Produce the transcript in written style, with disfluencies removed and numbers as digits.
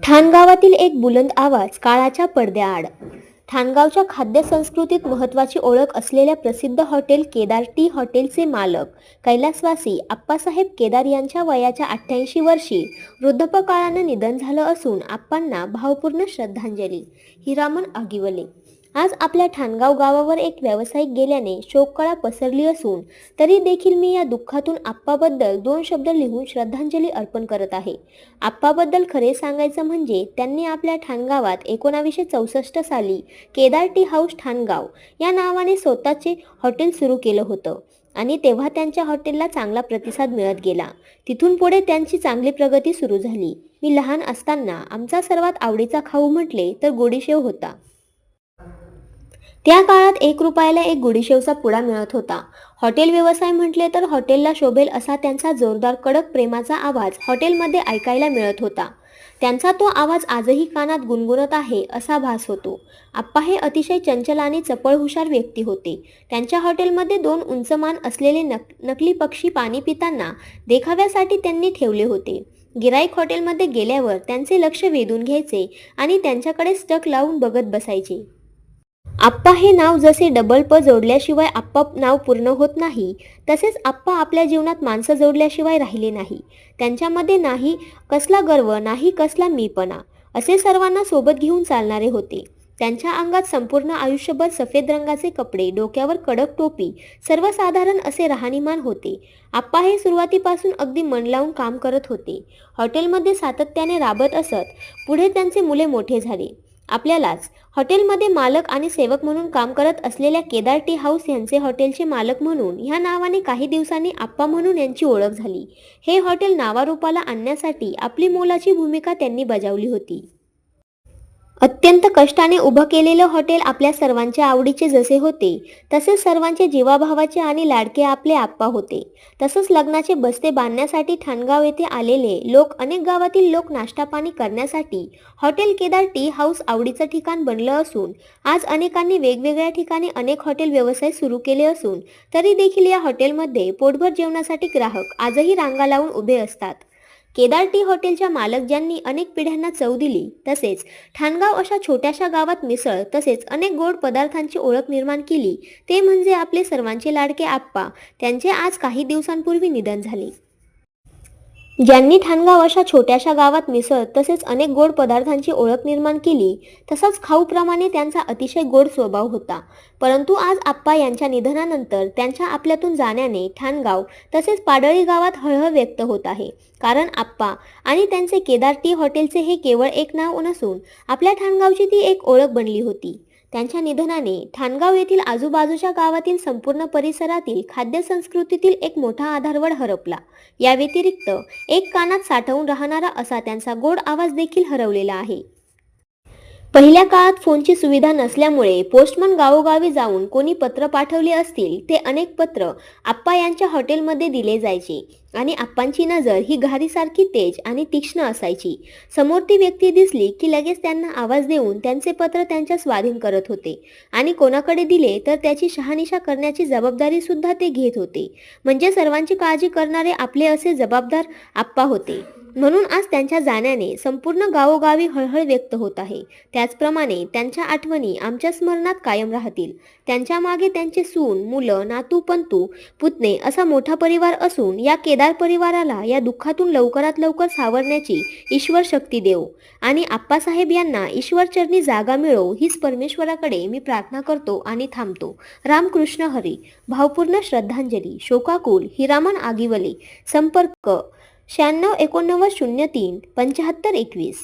ठाणगावातील एक बुलंद आवाज काळाच्या पडद्याआड. ठाणगावच्या खाद्य संस्कृतीत महत्त्वाची ओळख असलेल्या प्रसिद्ध हॉटेल केदार टी हॉटेलचे मालक कैलासवासी आप्पासाहेब केदार यांच्या वयाच्या 88 वर्षी वृद्धापकाळानं निधन झालं असून आप्पांना भावपूर्ण श्रद्धांजली. हिरामन आगिवले. आज आपल्या ठाणगाव गावावर एक व्यावसायिक गेल्याने शोककळा पसरली असून तरी देखील मी या दुःखातून आप्पाबद्दल 2 शब्द लिहून श्रद्धांजली अर्पण करत आहे. आप्पाबद्दल खरे सांगायचं म्हणजे त्यांनी आपल्या ठाणगावात 1964 साली केदार टी हाऊस ठाणगाव या नावाने स्वतःचे हॉटेल सुरू केलं होतं आणि तेव्हा त्यांच्या हॉटेलला चांगला प्रतिसाद मिळत गेला. तिथून पुढे त्यांची चांगली प्रगती सुरू झाली. मी लहान असताना आमचा सर्वात आवडीचा खाऊ म्हटले तर गोडीशेव होता. त्या काळात 1 रुपयाला एक गोडीशेवचा पुडा मिळत होता. हॉटेल व्यवसाय म्हटले तर हॉटेलला शोभेल असा त्यांचा जोरदार कडक प्रेमाचा आवाज हॉटेलमध्ये ऐकायला मिळत होता. त्यांचा तो आवाज आजही कानात गुणगुणत आहे असा भास होतो. आप्पा हे अतिशय चंचल आणि चपळ हुशार व्यक्ती होते. त्यांच्या हॉटेलमध्ये 2 उंच मान असलेले नकली पक्षी पाणी पिताना देखाव्यासाठी त्यांनी ठेवले होते. गिराईक हॉटेलमध्ये गेल्यावर त्यांचे लक्ष वेधून घ्यायचे आणि त्यांच्याकडे स्टक लावून बघत बसायचे. आप्पा हे नाव जसे डबल प जोडल्याशिवाय आप्पा नाव पूर्ण होत नाही, तसेच आप्पा आपल्या जीवनात माणसं जोडल्याशिवाय राहिले नाही. त्यांच्यामध्ये नाही कसला गर्व, नाही कसला मीपणा, असे सर्वांना सोबत घेऊन चालणारे होते. त्यांच्या अंगात संपूर्ण आयुष्यभर सफेद रंगाचे कपडे, डोक्यावर कडक टोपी, सर्वसाधारण असे राहणीमान होते. आप्पा हे सुरुवातीपासून अगदी मन लावून काम करत होते. हॉटेलमध्ये सातत्याने राबत असत. पुढे त्यांचे मुले मोठे झाले. आपल्यालाच हॉटेलमध्ये मालक आणि सेवक म्हणून काम करत असलेल्या केदार टी हाऊस यांचे हॉटेलचे मालक म्हणून ह्या नावाने काही दिवसांनी आप्पा म्हणून यांची ओळख झाली. हे हॉटेल नावारूपाला आणण्यासाठी आपली मोलाची भूमिका त्यांनी बजावली होती. अत्यंत कष्टाने उभं केलेलं हॉटेल आपल्या सर्वांच्या आवडीचे जसे होते तसेच सर्वांचे जीवाभावाचे आणि लाडके आपले आप्पा होते. तसंच लग्नाचे बस्ते बांधण्यासाठी ठाणगाव येथे आलेले लोक, अनेक गावातील लोक नाश्ता पाणी करण्यासाठी हॉटेल केदार टी हाऊस आवडीचं ठिकाण बनलं असून आज अनेकांनी वेगवेगळ्या ठिकाणी अनेक हॉटेल व्यवसाय सुरू केले असून तरी देखील या हॉटेलमध्ये पोटभर जेवणासाठी ग्राहक आजही रांगा लावून उभे असतात. केदार टी हॉटेलच्या मालक ज्यांनी अनेक पिढ्यांना चव दिली, तसेच ठाणगाव अशा छोट्याशा गावात मिसळ तसेच अनेक गोड पदार्थांची ओळख निर्माण केली, ते म्हणजे आपले सर्वांचे लाडके आप्पा. त्यांचे आज काही दिवसांपूर्वी निधन झाले. ज्यांनी ठाणगाव अशा छोट्याशा गावात मिसळ तसेच अनेक गोड पदार्थांची ओळख निर्माण केली, तसाच खाऊप्रमाणे त्यांचा अतिशय गोड स्वभाव होता. परंतु आज आप्पा यांच्या निधनानंतर त्यांच्या आपल्यातून जाण्याने ठाणगाव तसेच पाडळी गावात हळहळ व्यक्त होत आहे. कारण आप्पा आणि त्यांचे केदार टी हॉटेलचे हे केवळ एक नाव नसून आपल्या ठाणगावची ती एक ओळख बनली होती. त्यांच्या निधनाने ठाणगाव येथील आजूबाजूच्या गावातील संपूर्ण परिसरातील खाद्य संस्कृतीतील एक मोठा आधारवड हरपला. या व्यतिरिक्त एक कानात साठवून राहणारा असा त्यांचा गोड आवाज देखील हरवलेला आहे. पहिल्या काळात फोनची सुविधा नसल्यामुळे पोस्टमन गावोगावी जाऊन कोणी पत्र पाठवले असतील ते अनेक पत्र आप्पा यांच्या हॉटेलमध्ये दिले जायचे आणि आप्पांची नजर ही घारीसारखी तेज आणि तीक्ष्ण असायची. समोर ती व्यक्ती दिसली की लगेच त्यांना आवाज देऊन त्यांचे पत्र त्यांच्या स्वाधीन करत होते आणि कोणाकडे दिले तर त्याची शहानिशा करण्याची जबाबदारी सुद्धा ते घेत होते. म्हणजे सर्वांची काळजी करणारे आपले असे जबाबदार आप्पा होते. म्हणून आज त्यांच्या जाण्याने संपूर्ण गावोगावी हळहळ व्यक्त होत आहे. त्याचप्रमाणे त्यांच्या आठवणी आमच्या स्मरणात कायम राहतील. त्यांच्या मागे त्यांचे सून, मुलं, नातू, पंतू, पुतणे असा मोठा परिवार असून या केदार परिवाराला या दुःखातून लवकरात लवकर सावरण्याची ईश्वर शक्ती देवो आणि आप्पासाहेब यांना ईश्वरचरणी जागा मिळो हीच परमेश्वराकडे मी प्रार्थना करतो आणि थांबतो. रामकृष्ण हरी. भावपूर्ण श्रद्धांजली. शोकाकुल. हिरामन आगिवले. संपर्क 96 89 03 75 21.